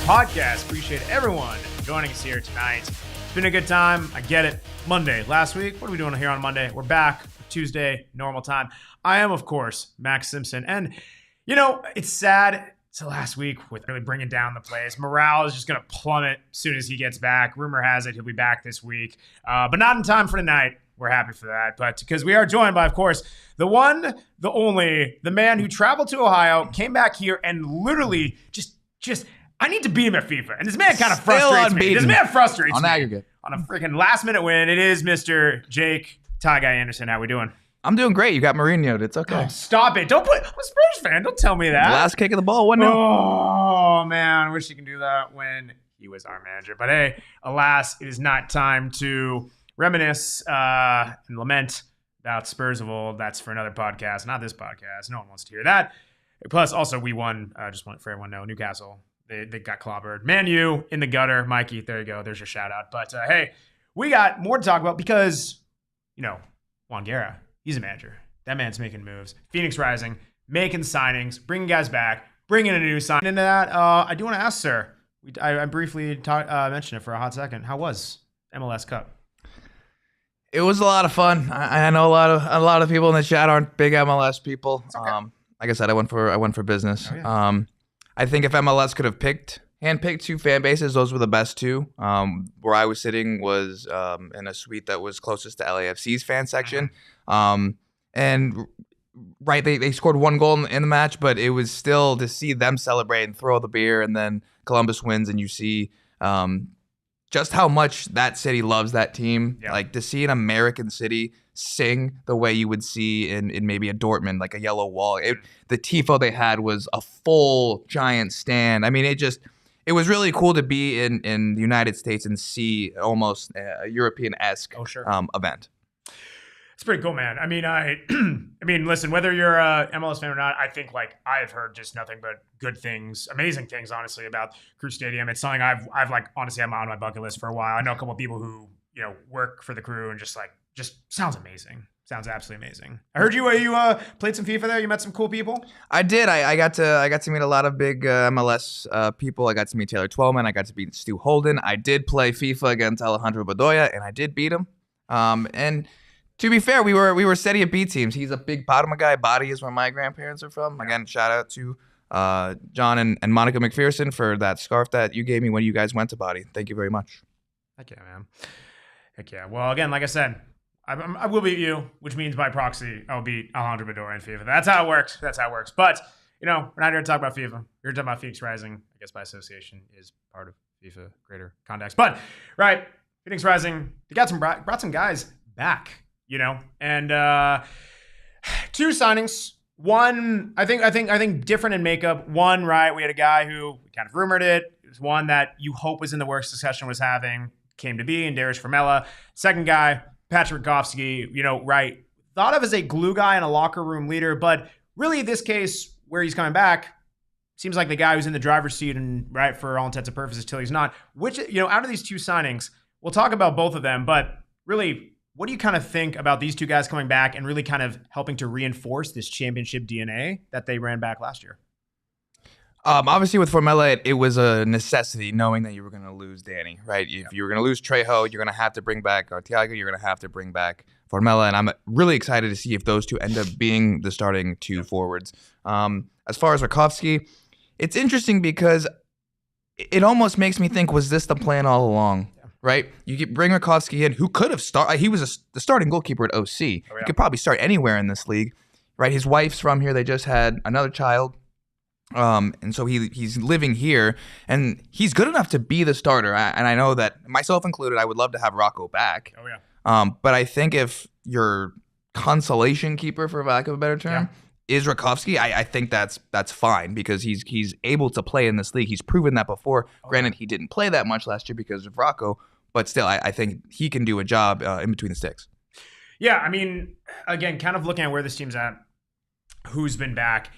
Podcast. Appreciate everyone joining us here tonight. It's been a good time. I get it. Monday. Last week, what are we doing here on Monday? We're back. Tuesday, normal time. I am, of course, Max Simpson. And, you know, it's sad. It's the last week with really bringing down the place. Morale is just going to plummet as soon as he gets back. Rumor has it he'll be back this week, but not in time for tonight. We're happy for that. But because we are joined by, of course, the one, the only, the man who traveled to Ohio, came back here, and literally just I need to beat him at FIFA. And this man kind of frustrates me. This man frustrates me. On aggregate. On a freaking last-minute win. It is Mr. Jake Tie Guy Anderson. How we doing? I'm doing great. You got Mourinho'd. It's okay. Oh, stop it. I'm a Spurs fan. Don't tell me that. Last kick of the ball, 1-0. Oh, man. I wish he could do that when he was our manager. But, hey, alas, it is not time to reminisce and lament about Spurs of old. That's for another podcast, not this podcast. No one wants to hear that. Plus, also, we won, just want for everyone to know, Newcastle. They got clobbered. Man U in the gutter. Mikey, there you go. There's your shout out. But, hey, we got more to talk about because, you know, Juan Guerra, he's a manager. That man's making moves. Phoenix Rising, making signings, bringing guys back, bringing a new sign. Into that, I do want to ask, sir, I briefly mentioned it for a hot second. How was MLS Cup? It was a lot of fun. I know a lot of people in the chat aren't big MLS people. Okay. Like I said, I went for business. Oh, yeah. I think if MLS could have handpicked two fan bases, those were the best two. Where I was sitting was in a suite that was closest to LAFC's fan section. And right, they scored one goal in the match, but it was still to see them celebrate and throw the beer, and then Columbus wins, and you see just how much that city loves that team. Yeah. Like to see an American city sing the way you would see in maybe a Dortmund, like a yellow wall. The tifo they had was a full giant stand. I mean, it was really cool to be in the United States and see almost a European-esque event. It's pretty cool, man. I mean, listen, whether you're a MLS fan or not, I think like I've heard just nothing but good things, amazing things, honestly, about Crew Stadium. It's something I've like honestly had on my bucket list for a while. I know a couple of people who, you know, work for the Crew and just sounds amazing. Sounds absolutely amazing. I heard you played some FIFA there. You met some cool people. I did. I got to meet a lot of big MLS people. I got to meet Taylor Twellman. I got to meet Stu Holden. I did play FIFA against Alejandro Bedoya, and I did beat him. And to be fair, we were steady at B teams. He's a big Padma guy. Body is where my grandparents are from. Again, shout out to John and Monica McPherson for that scarf that you gave me when you guys went to Body. Thank you very much. Heck yeah, man. Heck yeah. Well, again, like I said, I will beat you, which means by proxy, I'll beat Alejandro Bedoya in FIFA. That's how it works. But, you know, we're not here to talk about FIFA. We're here to talk about Phoenix Rising. I guess by association is part of FIFA greater context. But, right, Phoenix Rising, they brought some guys back, you know, and two signings. One, I think different in makeup. One, right, we had a guy who kind of rumored it. It was one that you hope was in the works discussion was having, came to be, and Dariusz Formella. Second guy, Patrick Rakovsky, you know, right, thought of as a glue guy and a locker room leader, but really in this case where he's coming back, seems like the guy who's in the driver's seat and right for all intents and purposes till he's not. Which, you know, out of these two signings, we'll talk about both of them, but really, what do you kind of think about these two guys coming back and really kind of helping to reinforce this championship DNA that they ran back last year? Obviously, with Formella, it was a necessity knowing that you were going to lose Danny, right? If you were going to lose Trejo, you're going to have to bring back Arteaga, you're going to have to bring back Formella, and I'm really excited to see if those two end up being the starting two forwards. As far as Rakovsky, it's interesting because it almost makes me think, was this the plan all along? Right? You bring Rakovsky in, who could have started. He was the starting goalkeeper at OC. Oh, yeah. He could probably start anywhere in this league. right? His wife's from here. They just had another child. And so he's living here, and he's good enough to be the starter. And I know that, myself included, I would love to have Rocco back. Oh, yeah. But I think if your consolation keeper, for lack of a better term, is Rakovsky, I think that's fine, because he's able to play in this league. He's proven that before. Granted, he didn't play that much last year because of Rocco, but still, I think he can do a job in between the sticks. Yeah, I mean, again, kind of looking at where this team's at, who's been back,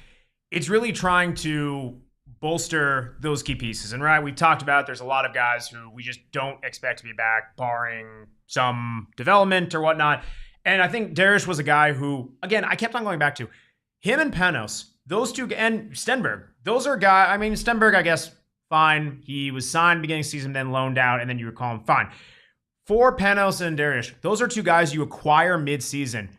it's really trying to bolster those key pieces. And right, we talked about there's a lot of guys who we just don't expect to be back, barring some development or whatnot. And I think Dariusz was a guy who, again, I kept on going back to him and Panos, those two, and Stenberg. Those are guys, I mean, Stenberg, I guess, fine. He was signed beginning of season, then loaned out, and then you would call him fine. For Panos and Dariusz, those are two guys you acquire mid-season.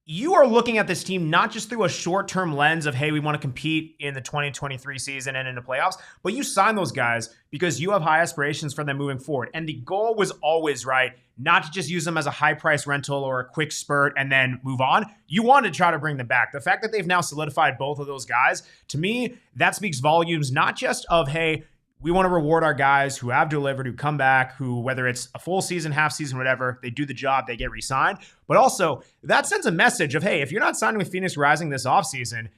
You are looking at this team not just through a short-term lens of, hey, we want to compete in the 2023 season and in the playoffs, but you sign those guys because you have high aspirations for them moving forward. And the goal was always, right, not to just use them as a high-price rental or a quick spurt and then move on. You want to try to bring them back. The fact that they've now solidified both of those guys, to me, that speaks volumes, not just of, hey, we want to reward our guys who have delivered, who come back, who, whether it's a full season, half season, whatever, they do the job, they get re-signed. But also, that sends a message of, hey, if you're not signing with Phoenix Rising this offseason,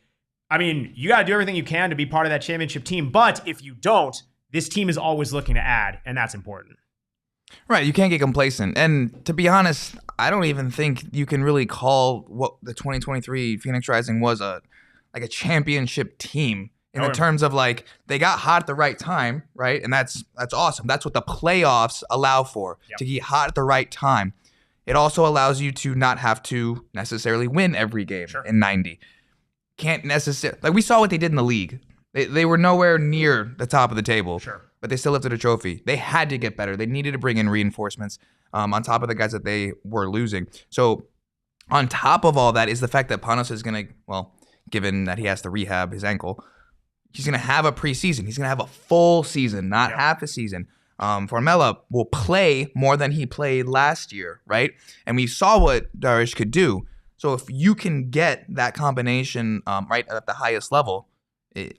I mean, you got to do everything you can to be part of that championship team. But if you don't, this team is always looking to add, and that's important. Right, you can't get complacent. And to be honest, I don't even think you can really call what the 2023 Phoenix Rising was a championship team. In the terms of, like, they got hot at the right time, right? And that's awesome. That's what the playoffs allow for, to get hot at the right time. It also allows you to not have to necessarily win every game in 90. Can't necessarily, like, we saw what they did in the league. They were nowhere near the top of the table, but they still lifted a trophy. They had to get better. They needed to bring in reinforcements on top of the guys that they were losing. So on top of all that is the fact that Panos is going to, well, given that he has to rehab his ankle, he's going to have a preseason. He's going to have a full season, not half a season. Formella will play more than he played last year, right? And we saw what Dariusz could do. So if you can get that combination right at the highest level,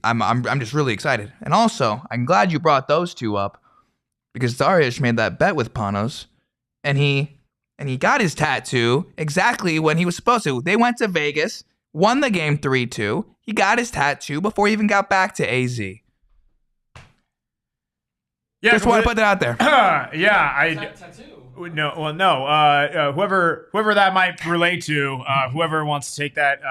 I'm just really excited. And also, I'm glad you brought those two up, because Dariusz made that bet with Panos, and he got his tattoo exactly when he was supposed to. They went to Vegas, won the game 3-2. He got his tattoo before he even got back to AZ. Yeah, just want to put that out there. Whoever that might relate to, whoever wants to take that,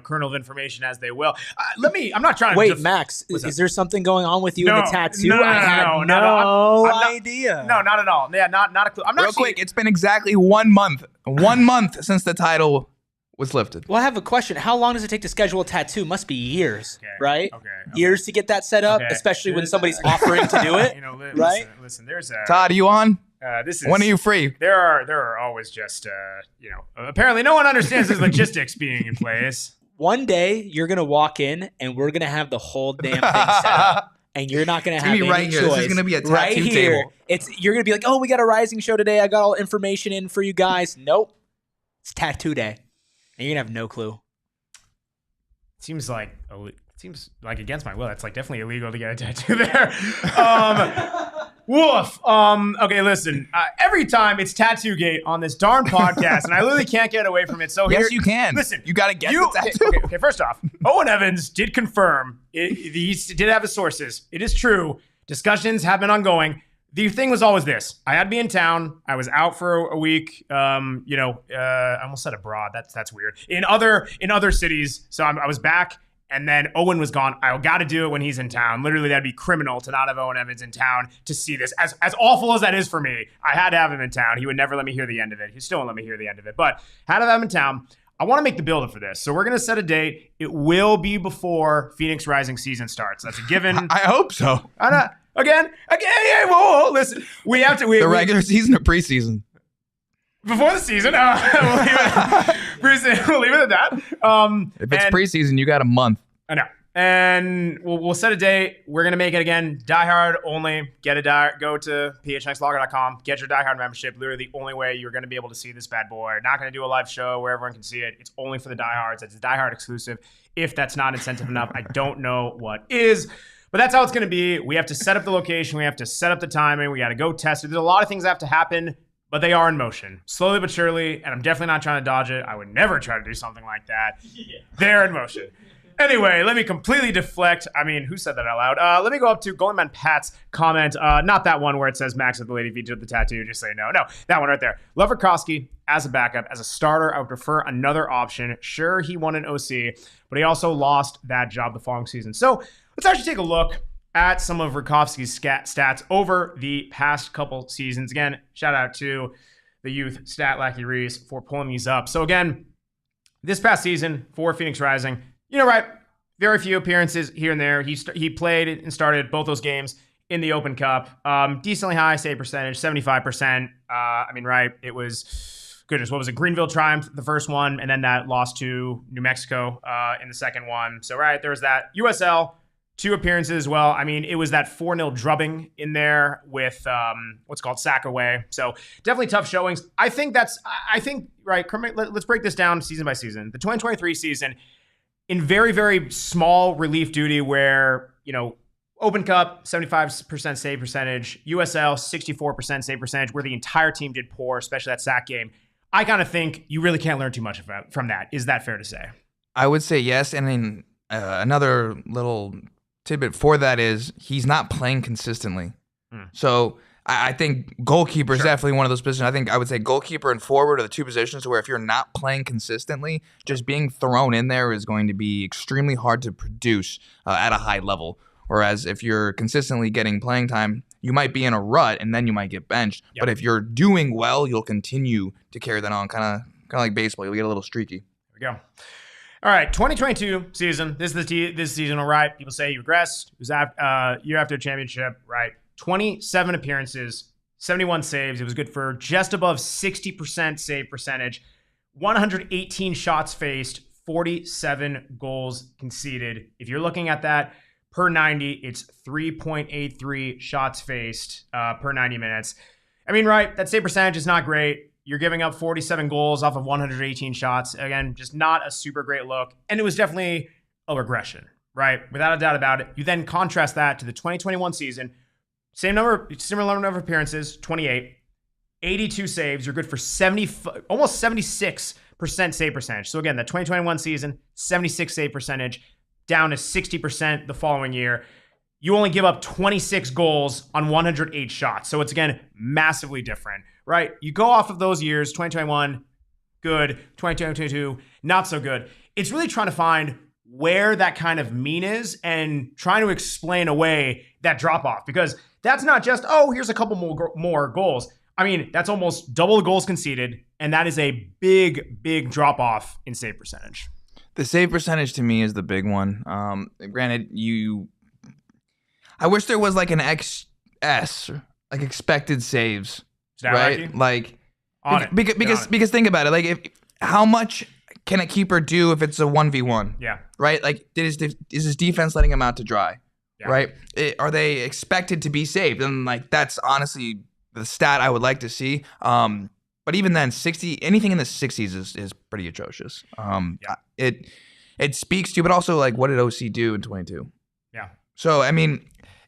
kernel of information as they will. I'm not trying to. Wait, Max, is there something going on with you in the tattoo? No, I had no idea. No, not at all. Yeah, not a clue. I'm not real quick. It's been exactly 1 month. 1 month since the title was lifted. Well, I have a question. How long does it take to schedule a tattoo? Must be years, right? Okay. Years to get that set up, especially when somebody's offering to do it. Right? Listen, there's a Todd, are you on? This is, when are you free? There are always just apparently no one understands the logistics being in place. One day you're gonna walk in and we're gonna have the whole damn thing set up. And you're not going to have any right here. choice. This is going to be a tattoo right here. table. You're going to be like, oh, we got a Rising show today. I got all information in for you guys. Nope. It's tattoo day. And you're going to have no clue. Seems like against my will. That's like definitely illegal to get a tattoo there. Woof. Okay, listen. Every time it's Tattoo Gate on this darn podcast, and I literally can't get away from it. So yes, you can. Listen, you got to get the tattoo. Okay, first off, Owen Evans did confirm. He did have his sources. It is true. Discussions have been ongoing. The thing was always this. I had to be in town. I was out for a week. I almost said abroad. That's weird. In other cities. So I was back. And then Owen was gone. I got to do it when he's in town. Literally, that'd be criminal to not have Owen Evans in town to see this. As awful as that is for me, I had to have him in town. He would never let me hear the end of it. He still won't let me hear the end of it. But had to have him in town. I want to make the build-up for this. So we're going to set a date. It will be before Phoenix Rising season starts. That's a given. I hope so. Again, whoa, listen. We have to... the regular season or preseason? Before the season, we'll leave it at that. If it's preseason, you got a month. I know. And we'll set a date. We're going to make it again. Die Hard only. Go to PHNXlogger.com. Get your Die Hard membership. Literally the only way you're going to be able to see this bad boy. Not going to do a live show where everyone can see it. It's only for the Die Hards. It's a Die Hard exclusive. If that's not incentive enough, I don't know what is. But that's how it's going to be. We have to set up the location. We have to set up the timing. We got to go test it. There's a lot of things that have to happen, but they are in motion. Slowly but surely, and I'm definitely not trying to dodge it. I would never try to do something like that. Yeah. They're in motion. Anyway, let me completely deflect. I mean, who said that out loud? Let me go up to Goldman Pat's comment. Not that one where it says Max with the lady featured the tattoo. Just say no. No, that one right there. Love Rakovsky as a backup. As a starter, I would prefer another option. Sure, he won an OC, but he also lost that job the following season. So let's actually take a look at some of Rakovsky's stats over the past couple seasons. Again, shout out to the youth Stat Lackey Reese for pulling these up. So again, this past season for Phoenix Rising, right, very few appearances here and there. He played and started both those games in the Open Cup. Decently high save percentage, 75%. Right, it was, goodness, what was it? Greenville triumph, the first one, and then that loss to New Mexico in the second one. So, right, there was that. USL, 2 appearances as well. I mean, it was that 4-0 drubbing in there with what's called sack away. So definitely tough showings. I think, right, let's break this down season by season. The 2023 season, in very, very small relief duty where, Open Cup, 75% save percentage, USL, 64% save percentage, where the entire team did poor, especially that sack game. I kind of think you really can't learn too much from that. Is that fair to say? I would say yes. And then another little tidbit for that is he's not playing consistently. So I think goalkeeper is definitely one of those positions. I would say goalkeeper and forward are the 2 positions where if you're not playing consistently, just being thrown in there is going to be extremely hard to produce at a high level. Whereas if you're consistently getting playing time, you might be in a rut and then you might get benched. Yep. But if you're doing well, you'll continue to carry that on, kind of like baseball. You'll get a little streaky. There we go. All right, 2022 season. This season, all right. People say he regressed. It was year after a championship, right? 27 appearances, 71 saves. It was good for just above 60% save percentage, 118 shots faced, 47 goals conceded. If you're looking at that per 90, it's 3.83 shots faced per 90 minutes. Right, that save percentage is not great. You're giving up 47 goals off of 118 shots. Again, just not a super great look. And it was definitely a regression, right? Without a doubt about it. You then contrast that to the 2021 season. Similar number of appearances, 28, 82 saves. You're good for almost 76% save percentage. So again, the 2021 season, 76 save percentage, down to 60% the following year. You only give up 26 goals on 108 shots. So it's, again, massively different, right? You go off of those years, 2021, good, 2022, not so good. It's really trying to find where that kind of mean is and trying to explain away that drop-off, because that's not just, here's a couple more goals. That's almost double the goals conceded, and that is a big, big drop-off in save percentage. The save percentage to me is the big one. Granted, I wish there was like an XS, like expected saves, right? Like, because think about it, like how much can a keeper do if it's a 1v1? Yeah. Right? Like, is his defense letting him out to dry? Yeah. Right? Are they expected to be saved? And like, that's honestly the stat I would like to see. But even then, anything in the 60s is pretty atrocious. It speaks to, but also like, what did OC do in 22? Yeah. So,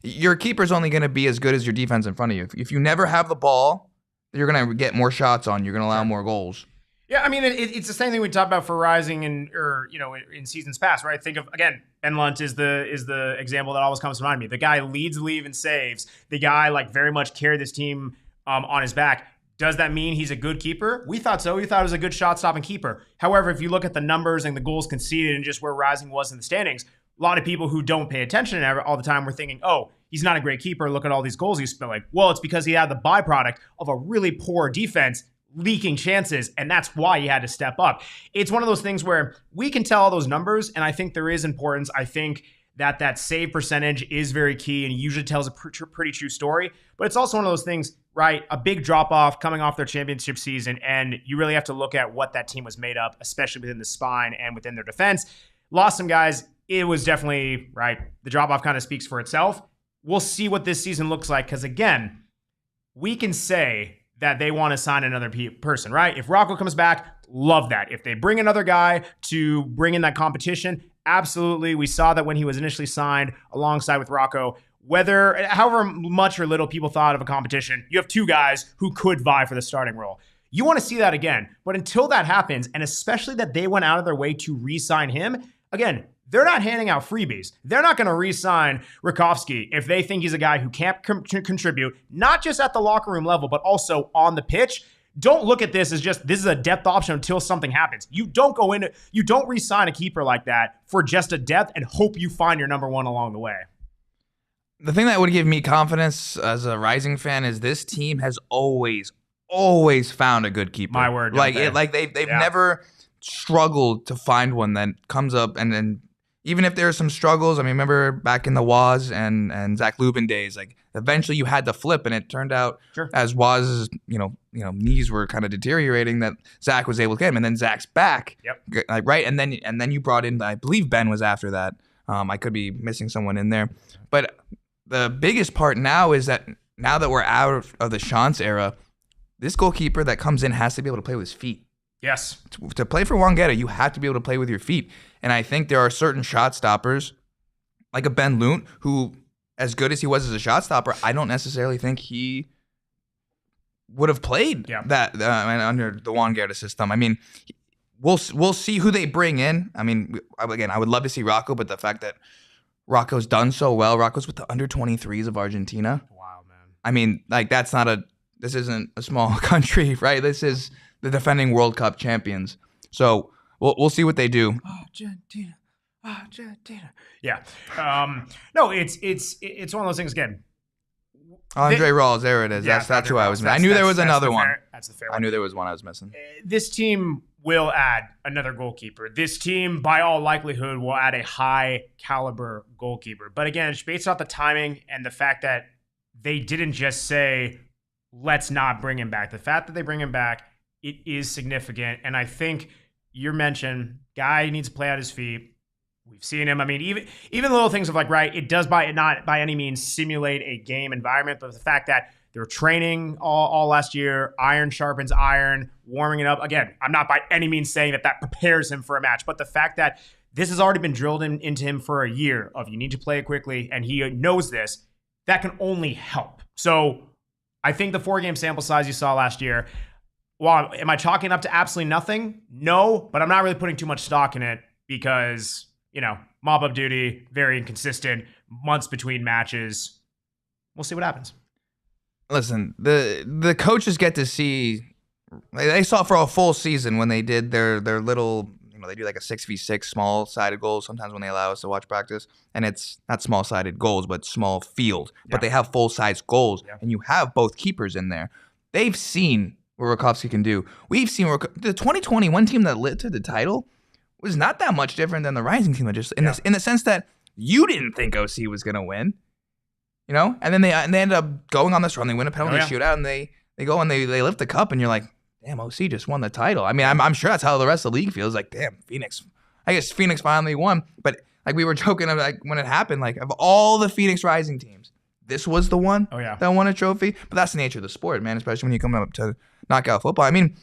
your keeper's only going to be as good as your defense in front of you. If you never have the ball, you're going to get more shots on. You're going to allow more goals. Yeah, it's the same thing we talked about for Rising in seasons past, right? Think of, again, Ben Lunt is the example that always comes to mind me. The guy leads the league in saves. The guy very much carried this team on his back. Does that mean he's a good keeper? We thought so. We thought he was a good shot-stopping keeper. However, if you look at the numbers and the goals conceded and just where Rising was in the standings, a lot of people who don't pay attention all the time were thinking, he's not a great keeper. Look at all these goals he's spilling. Well, it's because he had the byproduct of a really poor defense leaking chances, and that's why he had to step up. It's one of those things where we can tell all those numbers, and I think there is importance. I think that save percentage is very key and usually tells a pretty true story. But it's also one of those things, right? A big drop-off coming off their championship season, and you really have to look at what that team was made up, especially within the spine and within their defense. Lost some guys it was definitely, right, the drop-off kind of speaks for itself. We'll see what this season looks like because, again, we can say that they want to sign another person, right? If Rocco comes back, love that. If they bring another guy to bring in that competition, absolutely. We saw that when he was initially signed alongside with Rocco. However much or little people thought of a competition, you have two guys who could vie for the starting role. You want to see that again. But until that happens, and especially that they went out of their way to re-sign him, again, they're not handing out freebies. They're not going to re-sign Rakovsky if they think he's a guy who can't contribute, not just at the locker room level, but also on the pitch. Don't look at this as just, this is a depth option until something happens. You don't re-sign a keeper like that for just a depth and hope you find your number one along the way. The thing that would give me confidence as a Rising fan is this team has always found a good keeper. My word. They've never struggled to find one that comes up, and then even if there are some struggles, I mean, remember back in the Waz and Zach Lubin days, like eventually you had to flip, and it turned out as Waz's knees were kind of deteriorating that Zach was able to get him, and then Zach's back, right, and then you brought in, I believe Ben was after that. I could be missing someone in there, but the biggest part now is that now that we're out of the Chance era, this goalkeeper that comes in has to be able to play with his feet. Yes. To play for Wongeta, you have to be able to play with your feet. And I think there are certain shot stoppers, like a Ben Lunt, who, as good as he was as a shot stopper, I don't necessarily think he would have played that under the Wongeta system. I mean, we'll see who they bring in. I mean, again, I would love to see Rocco, but the fact that Rocco's done so well, Rocco's with the under-23s of Argentina. Wow, man. I mean, like, this isn't a small country, right? This is the defending World Cup champions. So we'll see what they do. Argentina. Yeah. No, it's one of those things again. Andre Rawls, there it is. Yeah, that's who I was missing. I knew there was another one. That's the fair one. I knew there was one I was missing. This team will add another goalkeeper. This team, by all likelihood, will add a high caliber goalkeeper. But again, it's based off the timing and the fact that they didn't just say, let's not bring him back. The fact that they bring him back, it is significant. And I think you mentioned, guy needs to play out his feet. We've seen him. I mean, even little things of like, right, it does not by any means simulate a game environment, but the fact that they're training all last year, iron sharpens iron, warming it up. Again, I'm not by any means saying that prepares him for a match, but the fact that this has already been drilled into him for a year of you need to play it quickly, and he knows this, that can only help. So I think the 4-game sample size you saw last year, well, am I chalking up to absolutely nothing? No, but I'm not really putting too much stock in it because, mop-up duty, very inconsistent, months between matches. We'll see what happens. Listen, the coaches get to see, they saw for a full season when they did their little, they do like a 6v6 small-sided goals sometimes when they allow us to watch practice, and it's not small-sided goals, but small field. But they have full-size goals, and you have both keepers in there. They've seen what Rakovsky can do. We've seen the 2021 team that lifted the title was not that much different than the Rising team, just in the sense that you didn't think OC was going to win. And then they ended up going on this run. They win a penalty shootout, and they go and they lift the cup, and you're like, damn, OC just won the title. I mean, I'm sure that's how the rest of the league feels. Like, damn, Phoenix. I guess Phoenix finally won. But like we were joking, like when it happened, like of all the Phoenix Rising teams, this was the one that won a trophy. But that's the nature of the sport, man. Especially when you come up to knockout football. I mean,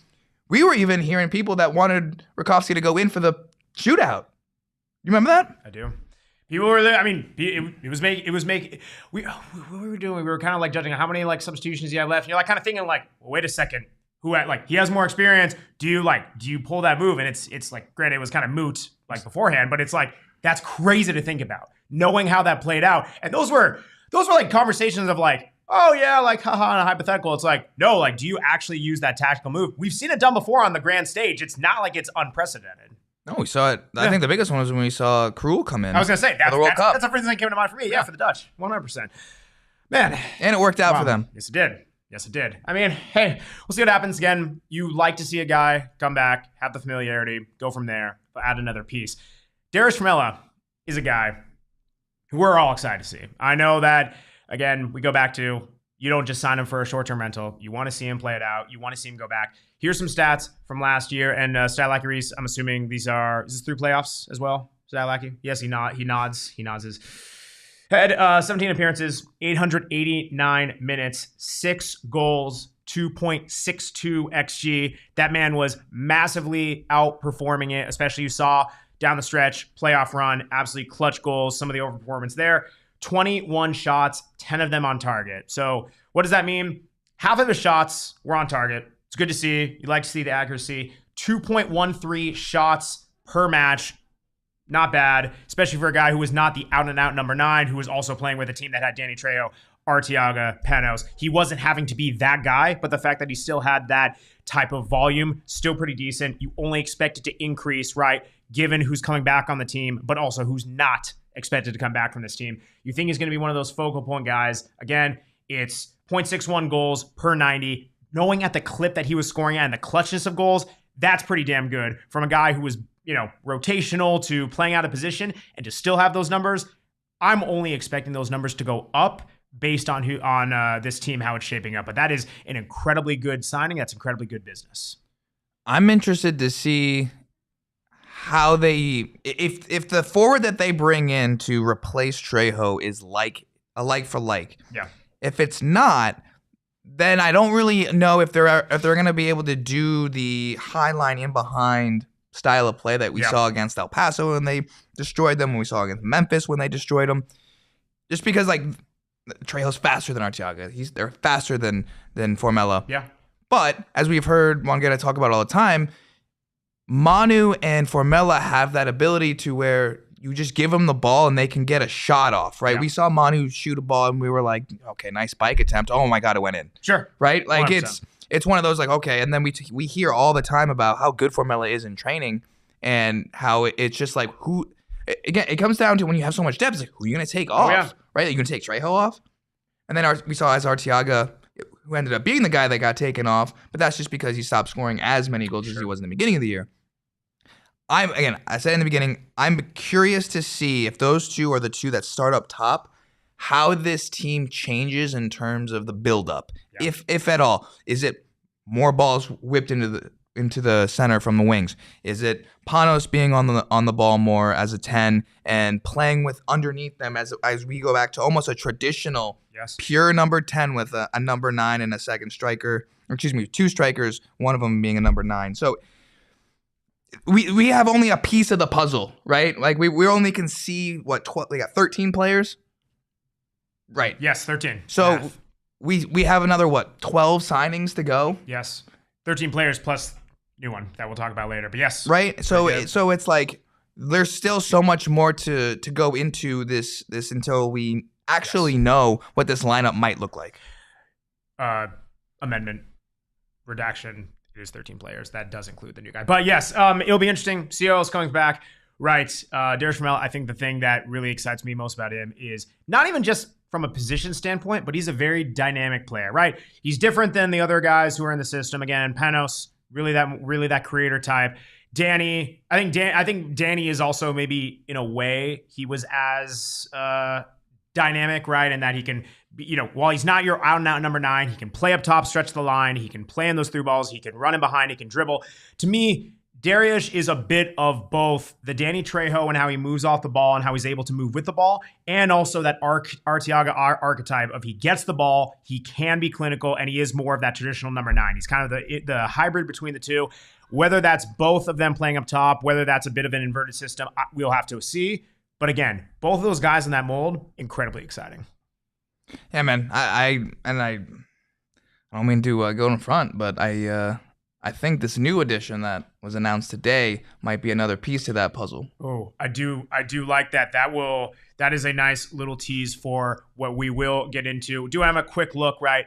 we were even hearing people that wanted Rakovsky to go in for the shootout. You remember that? I do. People were there. I mean, what were we doing? We were kind of like judging how many like substitutions he had left. And you're like kind of thinking like, well, wait a second, he has more experience. Do you pull that move? And it's like, granted, it was kind of moot like beforehand, but it's like that's crazy to think about, knowing how that played out. And those were like conversations of like, oh yeah, like haha, in a hypothetical. It's like, no, like, do you actually use that tactical move? We've seen it done before on the grand stage. It's not like it's unprecedented. No, we saw it. I think the biggest one was when we saw Krul come in. I was going to say, the World Cup. That's the first thing that came to mind for me. Yeah, for the Dutch. 100%. Man. And it worked out for them. Yes, it did. I mean, hey, we'll see what happens. Again, you like to see a guy come back, have the familiarity, go from there, add another piece. Dariusz Formella is a guy who we're all excited to see. I know that, again, we go back to, you don't just sign him for a short-term rental. You want to see him play it out. You want to see him go back. Here's some stats from last year. And Stat Like Reese, I'm assuming is this through playoffs as well? that lucky? Yes, he nods. He nods his head. 17 appearances, 889 minutes, 6 goals, 2.62 XG. That man was massively outperforming it, especially you saw down the stretch, playoff run, absolutely clutch goals, some of the overperformance there. 21 shots, 10 of them on target. So what does that mean? Half of his shots were on target. It's good to see. You like to see the accuracy. 2.13 shots per match. Not bad, especially for a guy who was not the out-and-out number 9, who was also playing with a team that had Danny Trejo, Arteaga, Panos. He wasn't having to be that guy, but the fact that he still had that type of volume, still pretty decent. You only expect it to increase, right, given who's coming back on the team, but also who's not expected to come back from this team. You think he's going to be one of those focal point guys. Again, it's 0.61 goals per 90. Knowing at the clip that he was scoring at and the clutchness of goals, that's pretty damn good from a guy who was, rotational to playing out of position and to still have those numbers. I'm only expecting those numbers to go up based on this team, how it's shaping up. But that is an incredibly good signing. That's incredibly good business. I'm interested to see how if the forward that they bring in to replace Trejo is like a like for like. Yeah. If it's not, then I don't really know if they're going to be able to do the high line in behind style of play that we saw against El Paso when they destroyed them, when we saw against Memphis when they destroyed them. Just because Trejo's faster than Arteaga. They're faster than Formella. Yeah. But as we've heard Wangeta talk about all the time, Manu and Formella have that ability to where you just give them the ball and they can get a shot off, right? Yeah. We saw Manu shoot a ball and we were like, okay, nice spike attempt. Oh my God, it went in. Sure. Right? 100%. It's one of those okay. And then we hear all the time about how good Formella is in training and how it's just again, it comes down to when you have so much depth, it's who are you going to take off? Yeah. Right? Are you going to take Trejo off? And then we saw as Arteaga, who ended up being the guy that got taken off, but that's just because he stopped scoring as many goals as he was in the beginning of the year. I said in the beginning, I'm curious to see if those two are the two that start up top, how this team changes in terms of the buildup, if at all. Is it more balls whipped into the center from the wings? Is it Panos being on the ball more as a 10 and playing with underneath them as we go back to almost a traditional pure number 10 with a number 9 and a second striker, or excuse me, 2 strikers, one of them being a number 9. So we have only a piece of the puzzle, right? We only can see what we got 13 players, right? Yes, 13. So we have another 12 signings to go. Yes, 13 players plus new one that we'll talk about later. But yes, right. So it's there's still so much more to go into this until we actually know what this lineup might look like. Amendment, redaction. It is 13 players. That does include the new guy. But yes, it'll be interesting. See how else comes back. Right. Dariusz Formella, I think the thing that really excites me most about him is not even just from a position standpoint, but he's a very dynamic player, right? He's different than the other guys who are in the system. Again, Panos, really that creator type. Danny, I think Danny is also maybe in a way he was as dynamic, right? And that he can, while he's not your out and out number 9, he can play up top, stretch the line. He can play in those through balls. He can run in behind. He can dribble. To me, Dariusz is a bit of both the Danny Trejo and how he moves off the ball and how he's able to move with the ball, and also that Arteaga archetype of he gets the ball, he can be clinical, and he is more of that traditional number 9. He's kind of the hybrid between the two. Whether that's both of them playing up top, whether that's a bit of an inverted system, we'll have to see. But again, both of those guys in that mold, incredibly exciting. Yeah, man. I don't mean to go in front, but I think this new addition that was announced today might be another piece to that puzzle. Oh, I do like that. That is a nice little tease for what we will get into. Do have a quick look, right?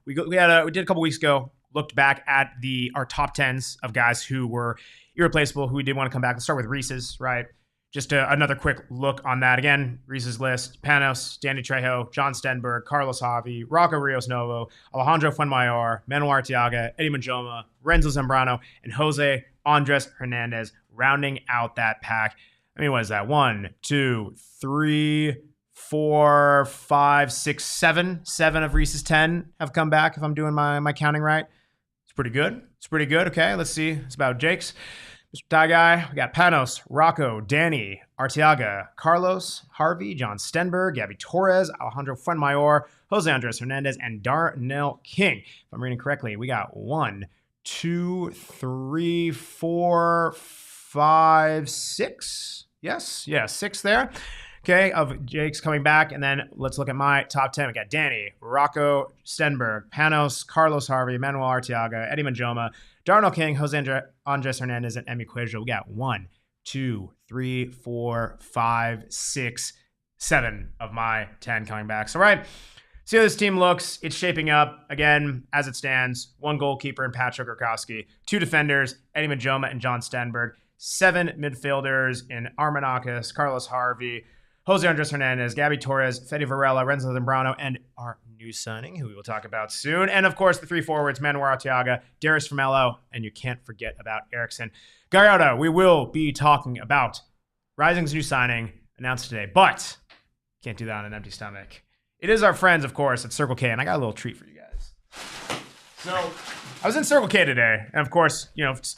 We did a couple weeks ago. Looked back at our top 10s of guys who were irreplaceable, who we did want to come back. Let's start with Reese's, right? Just another quick look on that. Again, Reese's list: Panos, Danny Trejo, John Stenberg, Carlos Javi, Rocco Rios Novo, Alejandro Fuenmayor, Manuel Arteaga, Eddie Majoma, Renzo Zambrano, and Jose Andres Hernandez rounding out that pack. I mean, what is that? 1, 2, 3, 4, 5, 6, 7. 7 of Reese's 10 have come back, if I'm doing my counting right. It's pretty good. Okay, let's see. It's about Jake's. Mr. Tie Guy, we got Panos, Rocco, Danny, Arteaga, Carlos, Harvey, John Stenberg, Gabby Torres, Alejandro Fuenmayor, Jose Andres Hernandez, and Darnell King. If I'm reading correctly, we got 1, 2, 3, 4, 5, 6. Yes, 6 there. Okay, of Jake's coming back. And then let's look at my top 10. We got Danny, Rocco, Stenberg, Panos, Carlos Harvey, Manuel Arteaga, Eddie Manjoma, Darnell King, Jose Andres Hernandez, and Emi Cuejo. We got 1, 2, 3, 4, 5, 6, 7 of my 10 coming back. So, right, see how this team looks. It's shaping up, again, as it stands. 1 goalkeeper in Patrick Rakovsky, 2 defenders, Eddie Manjoma and John Stenberg, 7 midfielders in Armenakis, Carlos Harvey, Jose Andres Hernandez, Gabby Torres, Fede Varela, Renzo Zambrano, and our new signing, who we will talk about soon. And, of course, the 3 forwards, Manuel Arteaga, Dariusz Formella, and you can't forget about Eriksson Gallardo. We will be talking about Rising's new signing announced today, but can't do that on an empty stomach. It is our friends, of course, at Circle K, and I got a little treat for you guys. So I was in Circle K today, and, of course,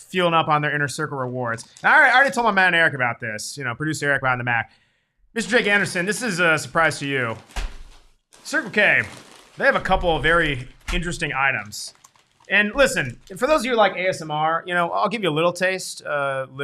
fueling up on their Inner Circle rewards. And I already told my man Eric about this, producer Eric behind the Mac. Mr. Jake Anderson, this is a surprise to you. Circle K, they have a couple of very interesting items. And listen, for those of you who like ASMR, I'll give you a little taste,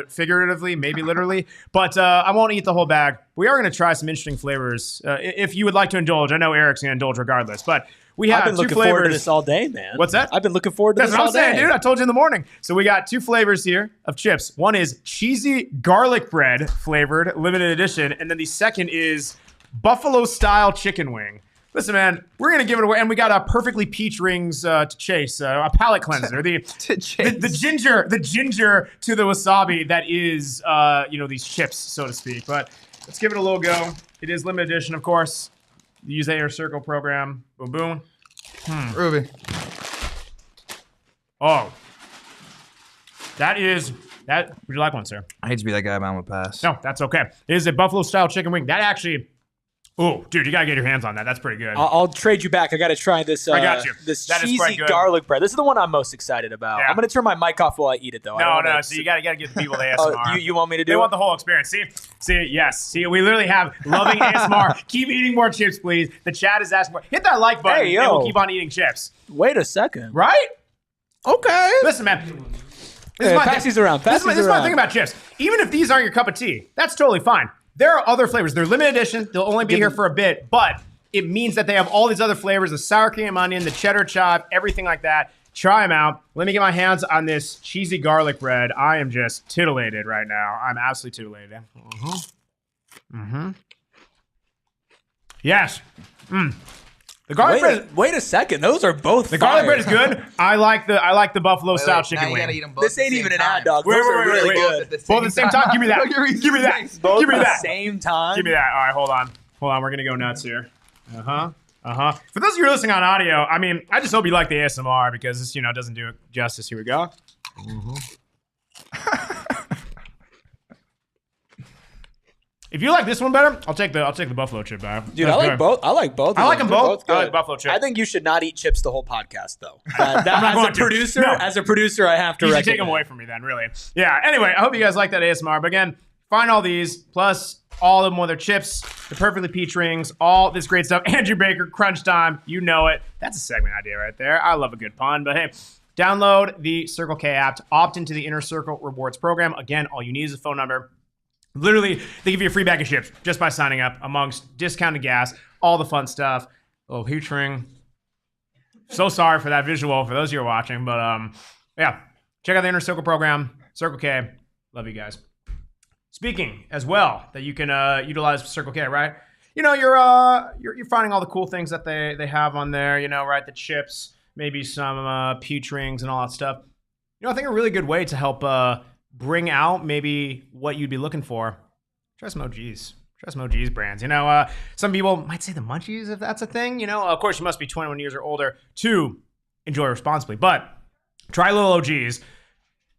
figuratively, maybe literally, but I won't eat the whole bag. We are going to try some interesting flavors. If you would like to indulge, I know Eric's going to indulge regardless, but we have 2 flavors. I've been looking forward to this all day, man. What's that? I've been looking forward to this all day. That's what I'm saying, dude. I told you in the morning. So we got 2 flavors here of chips. One is cheesy garlic bread flavored, limited edition, and then the second is buffalo-style chicken wing. Listen, man, we're going to give it away. And we got perfectly peach rings to chase, a palate cleanser. The ginger to the wasabi that is, these chips, so to speak. But let's give it a little go. It is limited edition, of course. Use the Inner Circle program. Boom, boom. Ruby. Oh. That. Would you like one, sir? I hate to be that guy, but I'm going to pass. No, that's okay. It is a buffalo-style chicken wing. That actually... Oh, dude, you got to get your hands on that. That's pretty good. I'll trade you back. I got to try this. I got you. This that cheesy garlic bread. This is the one I'm most excited about. Yeah. I'm going to turn my mic off while I eat it, though. No. So you got to get the people the ASMR. You want me to do it? They want the whole experience. See, yes. See, we literally have loving ASMR. Keep eating more chips, please. The chat is asking for. Hit that like button, and we'll keep on eating chips. Wait a second. Right? Okay. Listen, man. Pass these around. This is my thing about chips. Even if these aren't your cup of tea, that's totally fine. There are other flavors. They're limited edition. They'll only be here for a bit, but it means that they have all these other flavors, the sour cream onion, the cheddar chive, everything like that. Try them out. Let me get my hands on this cheesy garlic bread. I am just titillated right now. I'm absolutely titillated. Yes. The garlic bread. Wait a second. Those are both. The garlic bread is good. I like the buffalo style chicken wing. Eat them both this ain't even an ad, dog. Wait, Those are really good. Both at the same time. Give me that. Give me that. Both Give me at the that. same time. Give me that. All right, hold on. We're gonna go nuts here. For those of you who are listening on audio, I mean, I just hope you like the ASMR because this, doesn't do it justice. Here we go. If you like this one better, I'll take the buffalo chip back. Dude, I like both. I like both. I like them both. I like the buffalo chip. I think you should not eat chips the whole podcast, though. As a producer, I have to. You should take them away from me, then. Really. Yeah. Anyway, I hope you guys like that ASMR. But again, find all these plus all of them with their chips, the perfectly peach rings, all this great stuff. Andrew Baker, Crunch Time, you know it. That's a segment idea right there. I love a good pun, but hey. Download the Circle K app to opt into the Inner Circle Rewards program. Again, all you need is a phone number. Literally, they give you a free bag of chips just by signing up amongst discounted gas, all the fun stuff. Oh, peach ring. So sorry for that visual for those of you who are watching, but yeah, check out the Inner Circle program, Circle K. Love you guys. Speaking as well that you can utilize Circle K, right? You're finding all the cool things that they have on there. Right? The chips, maybe some peach rings and all that stuff. I think a really good way to help bring out maybe what you'd be looking for. Try some OGs. Try some OGs brands. Some people might say the munchies if that's a thing. Of course, you must be 21 years or older to enjoy responsibly. But try little OGs.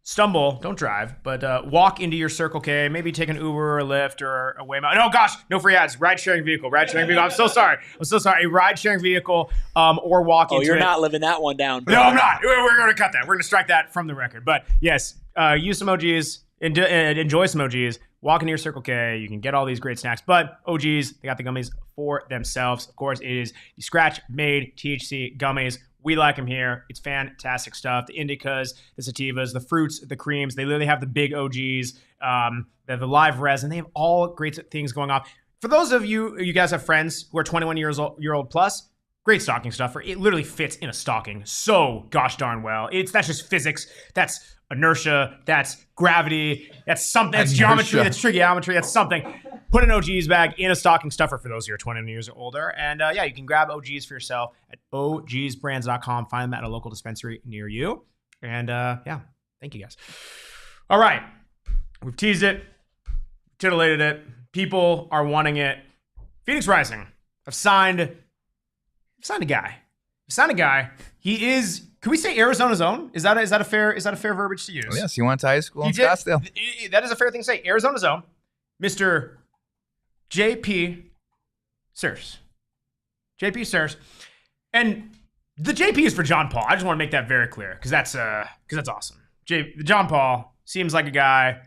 Stumble, don't drive, but walk into your Circle K. Maybe take an Uber or a Lyft or a Waymo. No, gosh, no free ads. Ride-sharing vehicle. I'm so sorry. A ride-sharing vehicle or walk into it. Oh, you're not living that one down. No, I'm not. We're going to cut that. We're going to strike that from the record. But yes, use some OGs. enjoy some OGs. Walk into your Circle K. You can get all these great snacks. But OGs, they got the gummies for themselves. Of course, it is the scratch-made THC gummies. We like them here. It's fantastic stuff. The indicas, the sativas, the fruits, the creams. They literally have the big OGs. They have the live resin. They have all great things going on. For those of you guys have friends who are 21 years old plus, great stocking stuffer. It literally fits in a stocking so gosh darn well. That's just physics. That's inertia. That's gravity. That's something. That's geometry. That's trigonometry. That's something. Put an OGs bag in a stocking stuffer for those who are 21 years or older. And you can grab OGs for yourself at ogsbrands.com. Find them at a local dispensary near you. And thank you guys. All right. We've teased it, titillated it. People are wanting it. Phoenix Rising. I've signed a guy. He is. Can we say Arizona's own? Is that a fair verbiage to use? Oh, yes, he went to high school in Scottsdale. That is a fair thing to say. Arizona's own, Mr. JP Scearce. JP Scearce, and the JP is for John Paul. I just want to make that very clear because that's awesome. John Paul seems like a guy.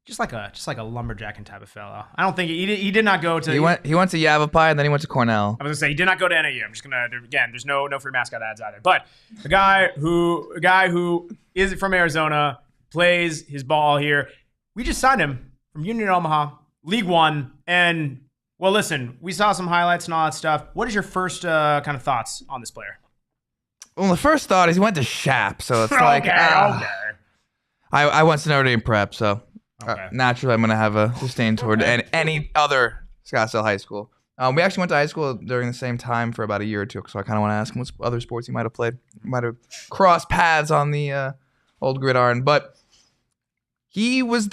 Just like a lumberjacking type of fellow. I don't think he did not go to. He went to Yavapai and then he went to Cornell. I was gonna say he did not go to NAU. I'm just gonna there's no free mascot ads either. But a guy who is from Arizona, plays his ball here. We just signed him from Union Omaha, League One, and well, listen, we saw some highlights and all that stuff. What is your first kind of thoughts on this player? Well, the first thought is he went to Shap, so it's like okay. I went to Notre Dame prep, so. Okay. Naturally, I'm going to have a disdain toward any other Scottsdale high school. We actually went to high school during the same time for about a year or two, so I kind of want to ask him what other sports he might have played. Might have crossed paths on the old gridiron, but he was on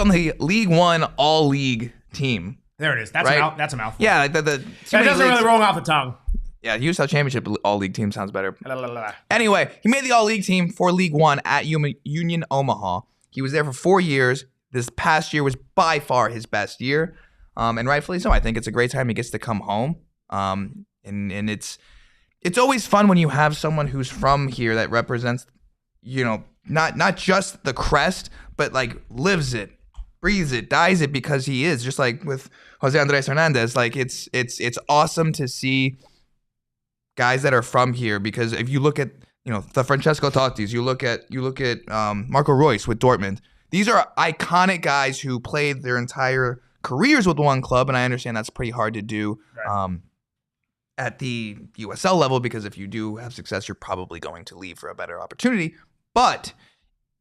the League One All League team. There it is. That's right? That's a mouthful. Yeah, that doesn't really roll off the tongue. Yeah, USL Championship All League team sounds better. La. Anyway, he made the All League team for League One at Union Omaha. He was there for 4 years. This past year was by far his best year, and rightfully so. I think it's a great time he gets to come home. And it's always fun when you have someone who's from here that represents, not just the crest, but like lives it, breathes it, dies it, because he is just like with Jose Andres Hernandez. Like it's awesome to see guys that are from here, because if you look at the Francesco Totti's, you look at Marco Reus with Dortmund. These are iconic guys who played their entire careers with one club, and I understand that's pretty hard to do at the USL level, because if you do have success, you're probably going to leave for a better opportunity. But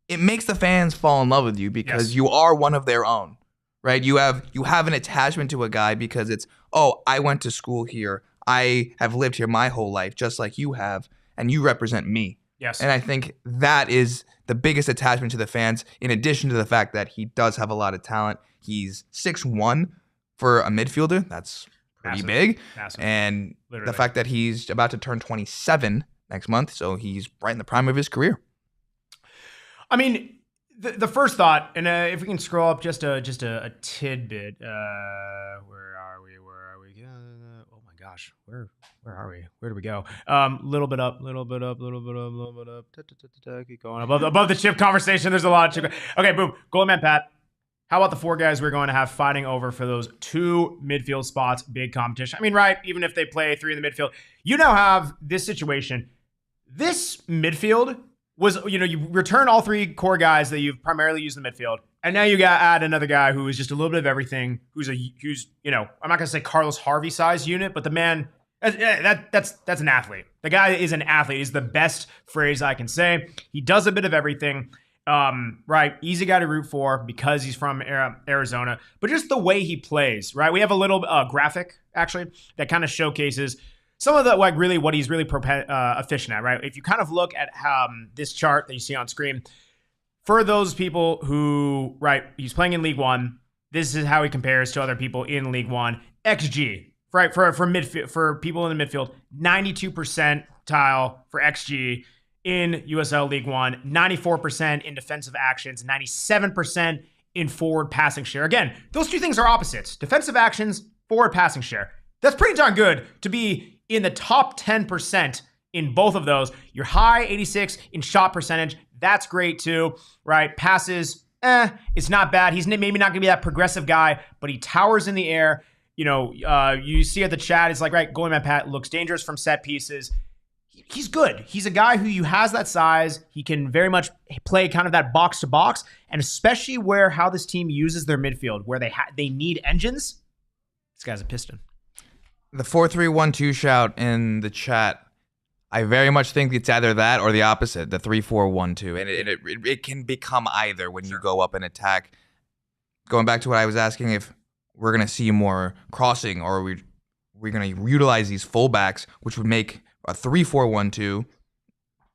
it makes the fans fall in love with you because you are one of their own, right? You have an attachment to a guy because it's, I went to school here. I have lived here my whole life, just like you have, and you represent me. Yes. And I think that is the biggest attachment to the fans, in addition to the fact that he does have a lot of talent. He's 6'1" for a midfielder. That's pretty big. Massive. And Literally. the fact that he's about to turn 27 next month, so he's right in the prime of his career. I mean, the first thought, and if we can scroll up just a tidbit, where are we? Oh my gosh, where are we? Where do we go? Little bit up. Keep going above the chip conversation. There's a lot of chip. Okay, boom. Goalman Pat. How about the four guys we're going to have fighting over for those 2 midfield spots? Big competition. I mean, right? Even if they play 3 in the midfield, you now have this situation. This midfield was, you return all 3 core guys that you've primarily used in the midfield, and now you got add another guy who is just a little bit of everything. Who's I'm not gonna say Carlos Harvey size unit, but the man that's an athlete. The guy is an athlete. Is the best phrase I can say. He does a bit of everything. Right, easy guy to root for because he's from Arizona, but just the way he plays, right? We have a little graphic actually that kind of showcases some of the really what he's really efficient at, right? If you kind of look at this chart that you see on screen, for those people who, right, he's playing in League One, this is how he compares to other people in League One. XG, right, for midfield, for people in the midfield, 92 percentile for XG in USL League One, 94% in defensive actions, 97% in forward passing share. Again, those two things are opposites. Defensive actions, forward passing share. That's pretty darn good to be in the top 10% in both of those. Your high 86 in shot percentage, That's great too, right? Passes, it's not bad. He's maybe not going to be that progressive guy, but he towers in the air. You see at the chat, it's like, right, goalie man Pat looks dangerous from set pieces. He's good. He's a guy who has that size. He can very much play kind of that box to box, and especially how this team uses their midfield, where they need engines. This guy's a piston. The 4-3-1-2 shout in the chat, I very much think it's either that or the opposite, the 3-4-1-2, and it can become either when you go up and attack. Going back to what I was asking, if we're going to see more crossing, or we're going to utilize these fullbacks, which would make a 3-4-1-2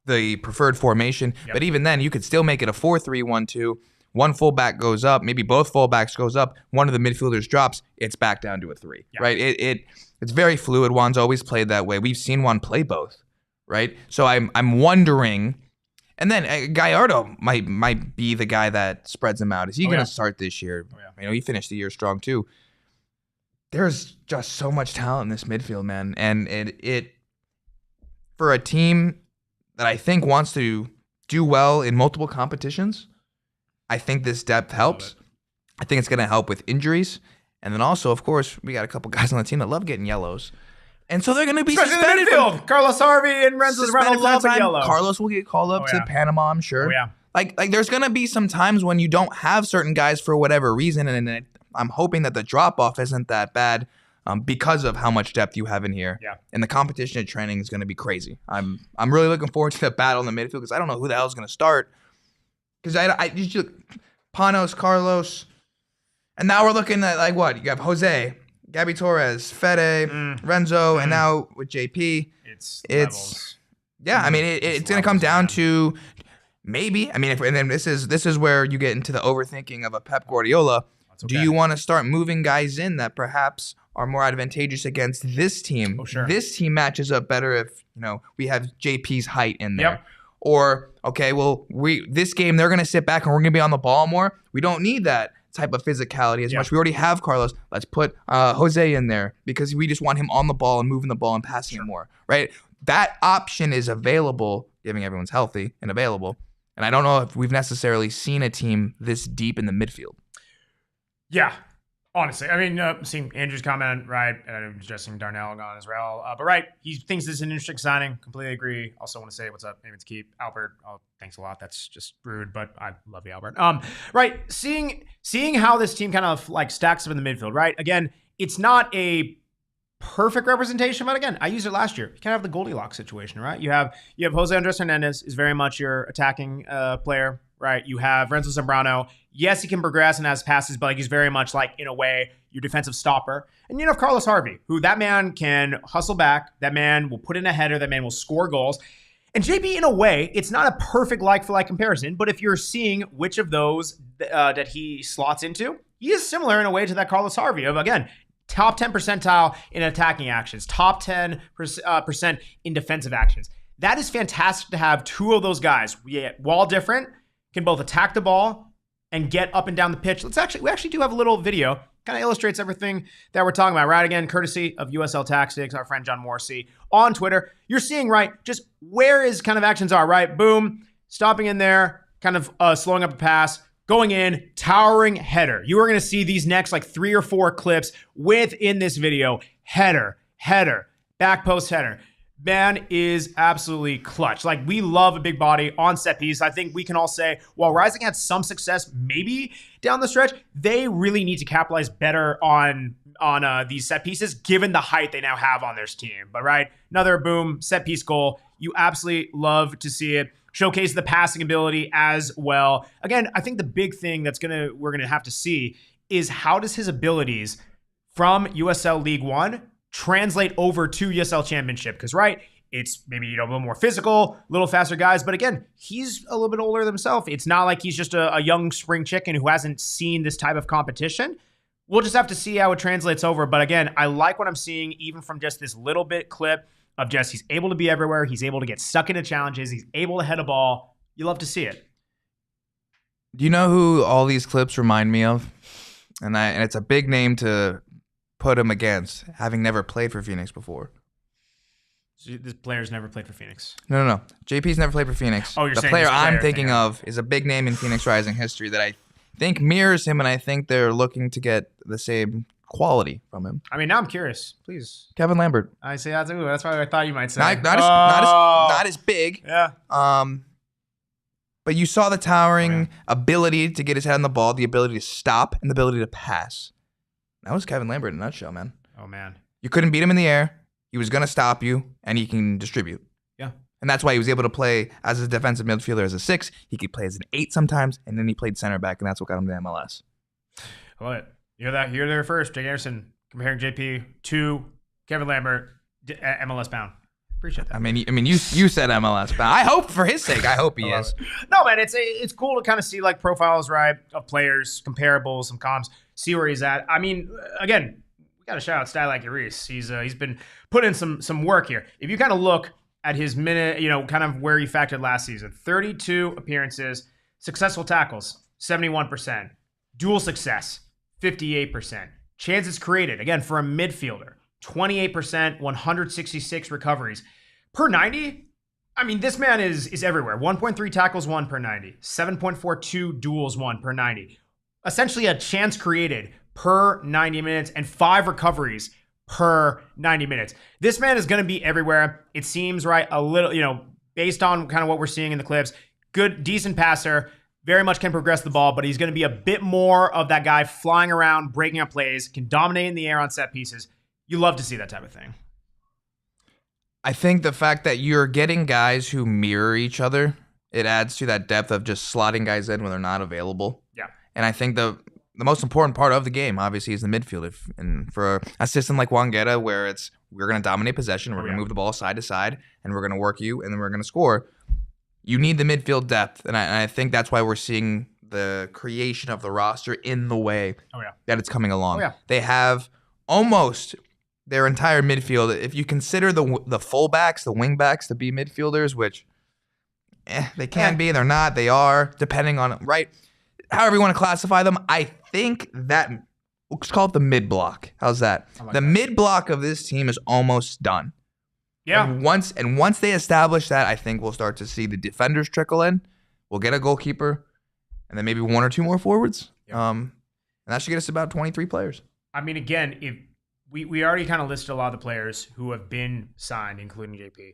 the preferred formation. Yep. But even then, you could still make it a 4-3-1-2. One fullback goes up, maybe both fullbacks goes up, one of the midfielders drops, it's back down to a 3, right? It's very fluid. Juan's always played that way. We've seen Juan play both, right? So I'm wondering, and then Gallardo might be the guy that spreads them out. Is he going to start this year? He finished the year strong too. There's just so much talent in this midfield, man, and it for a team that I think wants to do well in multiple competitions, I think this depth helps. I think it's going to help with injuries. And then also, of course, we got a couple guys on the team that love getting yellows. And so they're going to be suspended. Carlos Harvey and Renzo Serrano love a yellow. Carlos will get called up to Panama, I'm sure. Like there's going to be some times when you don't have certain guys for whatever reason. And I'm hoping that the drop-off isn't that bad because of how much depth you have in here. Yeah. And the competition at training is going to be crazy. I'm really looking forward to the battle in the midfield because I don't know who the hell is going to start. Because I Panos, Carlos, and now we're looking at like what? You have Jose, Gabby Torres, Fede, Renzo, and now with JP. It's I mean it's going to come down to maybe. I mean, and then this is where you get into the overthinking of a Pep Guardiola. Okay. Do you want to start moving guys in that perhaps are more advantageous against this team? Oh, sure. This team matches up better if we have JP's height in there. Yep. Or, okay, well, this game, they're going to sit back and we're going to be on the ball more. We don't need that type of physicality as much. We already have Carlos. Let's put Jose in there because we just want him on the ball and moving the ball and passing it more, right? That option is available, given everyone's healthy and available. And I don't know if we've necessarily seen a team this deep in the midfield. Yeah. Honestly, I mean, seeing Andrew's comment, right, and I'm addressing Darnell gone as well. But right, he thinks this is an interesting signing. Completely agree. Also want to say what's up, maybe it's keep Albert. Oh, thanks a lot. That's just rude, but I love you, Albert. Right, seeing how this team kind of like stacks up in the midfield. Right, again, it's not a perfect representation, but again, I used it last year. You kind of have the Goldilocks situation, right? You have Jose Andres Hernandez is very much your attacking player. Right, you have Renzo Zambrano. Yes, he can progress and has passes, but he's very much like, in a way, your defensive stopper. And you have Carlos Harvey, who that man can hustle back. That man will put in a header. That man will score goals. And JP, in a way, it's not a perfect like-for-like comparison, but if you're seeing which of those that he slots into, he is similar in a way to that Carlos Harvey of, again, top 10 percentile in attacking actions, top 10% in defensive actions. That is fantastic to have two of those guys. While different, can both attack the ball and get up and down the pitch. We actually do have a little video, kind of illustrates everything that we're talking about, right? Again, courtesy of USL Tactics, our friend John Morrissey on Twitter. You're seeing, right, just where his kind of actions are, right? Boom, stopping in there, kind of slowing up a pass, going in, towering header. You are going to see these next like 3 or 4 clips within this video. Header, back post header. Man is absolutely clutch. Like, we love a big body on set piece. I think we can all say, while Rising had some success maybe down the stretch, they really need to capitalize better on these set pieces, given the height they now have on their team. But right, another boom set piece goal. You absolutely love to see it. Showcase the passing ability as well. Again, I think the big thing we're gonna have to see is how does his abilities from USL League One translate over to USL Championship? Because right, it's maybe a little more physical, a little faster guys, but again, he's a little bit older than himself. It's not like he's just a young spring chicken who hasn't seen this type of competition. We'll just have to see how it translates over. But again, I like what I'm seeing even from just this little bit clip of just he's able to be everywhere. He's able to get stuck into challenges. He's able to head a ball. You love to see it. Do you know who all these clips remind me of? And it's a big name to put him against, having never played for Phoenix before. So this player's never played for Phoenix. No. JP's never played for Phoenix. Oh, you're the saying player this player I'm thinking of is a big name in Phoenix Rising history that I think mirrors him, and I think they're looking to get the same quality from him. I mean, now I'm curious. Please. Kevin Lambert. I say that's why I thought you might say. Not as big. Yeah. But you saw the towering ability to get his head on the ball, the ability to stop, and the ability to pass. That was Kevin Lambert in a nutshell, man. Oh, man. You couldn't beat him in the air. He was going to stop you, and he can distribute. Yeah. And that's why he was able to play as a defensive midfielder as a 6. He could play as an 8 sometimes, and then he played center back, and that's what got him to MLS. I love it. You hear that? You're there first. Jake Anderson comparing JP to Kevin Lambert, MLS bound. Appreciate that. I mean, you said MLS bound. I hope for his sake. I hope he is. No, man, it's cool to kind of see like profiles, right, of players, comparables, some comps, see where he's at. I mean, again, we got to shout out Style like Reese. He's been put in some work here. If you kind of look at his minute, kind of where he factored last season, 32 appearances, successful tackles, 71%, dual success, 58%, chances created, again, for a midfielder, 28%, 166 recoveries. Per 90, I mean, this man is everywhere. 1.3 tackles won per 90, 7.42 duels won per 90. Essentially a chance created per 90 minutes and 5 recoveries per 90 minutes. This man is going to be everywhere. It seems, right, a little, based on kind of what we're seeing in the clips. Good, decent passer, very much can progress the ball, but he's going to be a bit more of that guy flying around, breaking up plays, can dominate in the air on set pieces. You love to see that type of thing. I think the fact that you're getting guys who mirror each other, it adds to that depth of just slotting guys in when they're not available. Yeah. And I think the most important part of the game, obviously, is the midfield. And for a system like Wangetta, where we're going to dominate possession, we're going to move the ball side to side, and we're going to work you, and then we're going to score, you need the midfield depth. And I think that's why we're seeing the creation of the roster in the way that it's coming along. They have almost their entire midfield. If you consider the fullbacks, the wingbacks to be midfielders, which they can be, they're not, they are, depending on, right? However you want to classify them, I think that, let's call it the mid-block. How's that? The mid-block of this team is almost done. Yeah. And once they establish that, I think we'll start to see the defenders trickle in. We'll get a goalkeeper, and then maybe 1 or 2 more forwards. And that should get us about 23 players. I mean, again, if we already kind of listed a lot of the players who have been signed, including JP.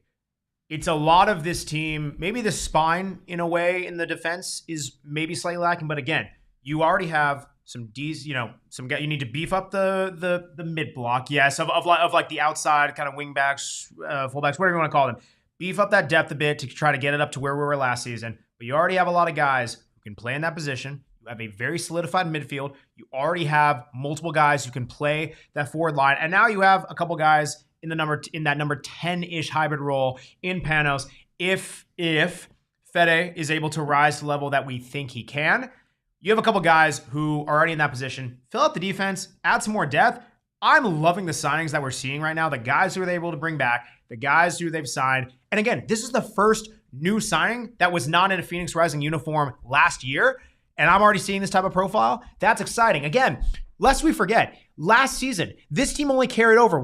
It's a lot of this team. Maybe the spine, in a way, in the defense is maybe slightly lacking. But again, you already have some D's. Some guy. You need to beef up the mid block. Yes, of like the outside kind of wing backs, fullbacks, whatever you want to call them. Beef up that depth a bit to try to get it up to where we were last season. But you already have a lot of guys who can play in that position. You have a very solidified midfield. You already have multiple guys who can play that forward line, and now you have a couple guys in that number 10-ish hybrid role in Panos. If Fede is able to rise to the level that we think he can, you have a couple guys who are already in that position. Fill out the defense, add some more depth. I'm loving the signings that we're seeing right now. The guys who are able to bring back, the guys who they've signed, and again, this is the first new signing that was not in a Phoenix Rising uniform last year. And I'm already seeing this type of profile. That's exciting. Again, lest we forget, last season, this team only carried over,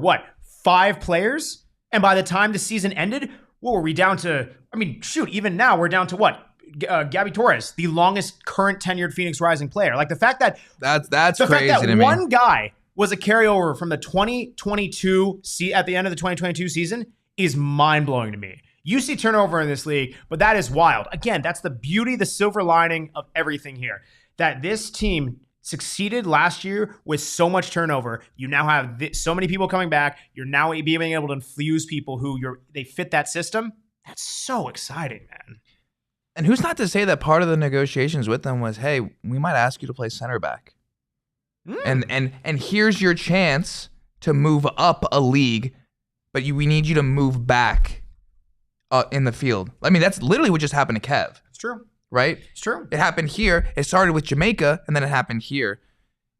5 players? And by the time the season ended, what were we down to? I mean, shoot, even now we're down to what? Gabby Torres, the longest current tenured Phoenix Rising player. Like the fact that that's the crazy fact that to me. One guy was a carryover from the 2022 at the end of the 2022 season is mind-blowing to me. You see turnover in this league, but that is wild. Again, that's the beauty, the silver lining of everything here. That this team succeeded last year with so much turnover. You now have so many people coming back. You're now being able to infuse people who they fit that system. That's so exciting, man. And who's not to say that part of the negotiations with them was, hey, we might ask you to play center back. And here's your chance to move up a league, but we need you to move back in the field. I mean, that's literally what just happened to Kev. It's true. Right? It's true. It happened here. It started with Jamaica, and then it happened here.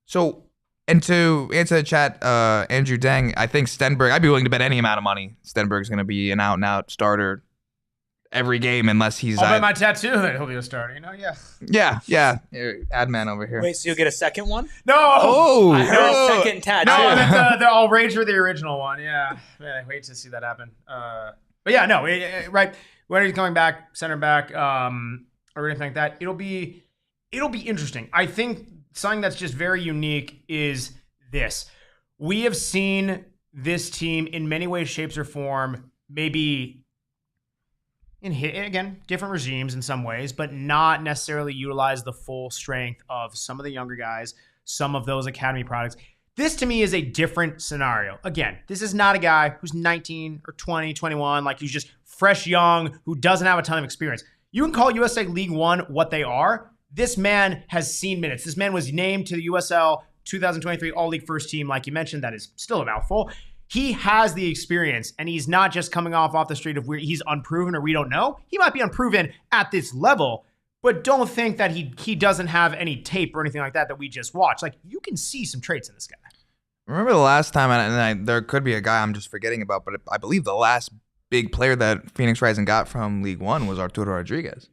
So, and to answer the chat, Andrew Deng, I think Stenberg, I'd be willing to bet any amount of money Stenberg's going to be an out-and-out starter every game unless he's. I'll bet my tattoo that he'll be a starter. Yeah. Here, ad man over here. Wait, so you'll get a second one? No. Oh, I heard a second tattoo. No, I'll rage for the original one. Yeah, man, I wait to see that happen. But yeah, no, right. When he's coming back, center back, or anything like that, it'll be interesting. I think something that's just very unique is this. We have seen this team in many ways, shapes, or form, maybe again, different regimes in some ways, but not necessarily utilize the full strength of some of the younger guys, some of those academy products. This to me is a different scenario. Again, this is not a guy who's 19 or 20, 21, like he's just fresh young, who doesn't have a ton of experience. You can call USL League One what they are. This man has seen minutes. This man was named to the USL 2023 All-League First Team, like you mentioned. That is still a mouthful. He has the experience, and he's not just coming off the street of where he's unproven or we don't know. He might be unproven at this level, but don't think that he doesn't have any tape or anything like that we just watched. Like, you can see some traits in this guy. Remember the last time, and there could be a guy I'm just forgetting about, but I believe the last big player that Phoenix Rising got from League One was Arturo Rodriguez,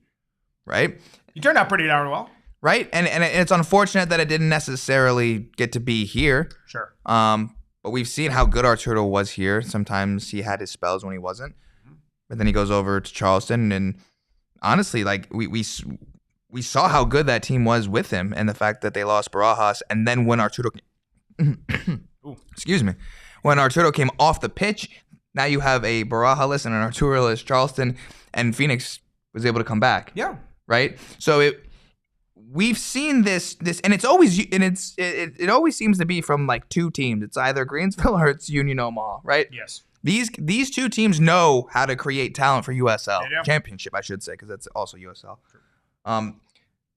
right? He turned out pretty darn well. Right? And it's unfortunate that it didn't necessarily get to be here. Sure. But we've seen how good Arturo was here. Sometimes he had his spells when he wasn't. But then he goes over to Charleston, and honestly, like we saw how good that team was with him, and the fact that they lost Barajas, and then when Arturo when Arturo came off the pitch, now you have a Barajas and an Arturo-less Charleston, and Phoenix was able to come back. Yeah. Right? So we've seen this, and it always seems to be from like two teams. It's either Greensville or it's Union Omaha, right? Yes. These two teams know how to create talent for USL Championship, I should say, because that's also USL. True.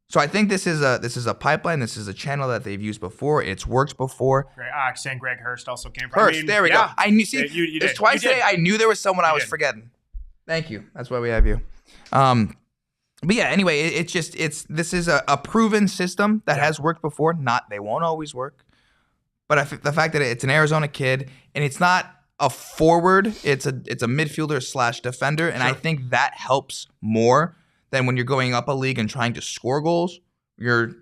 So I think this is a pipeline. This is a channel that they've used before. It's worked before. Saying Greg Hurst also came from. Hurst, there we go. I knew. See, you there's twice today. I knew there was someone I was forgetting. Thank you. That's why we have you. But yeah, anyway, this is a proven system that has worked before. They won't always work, but the fact that it's an Arizona kid and it's not a forward, it's a midfielder / defender, and I think that helps more than when you're going up a league and trying to score goals. Your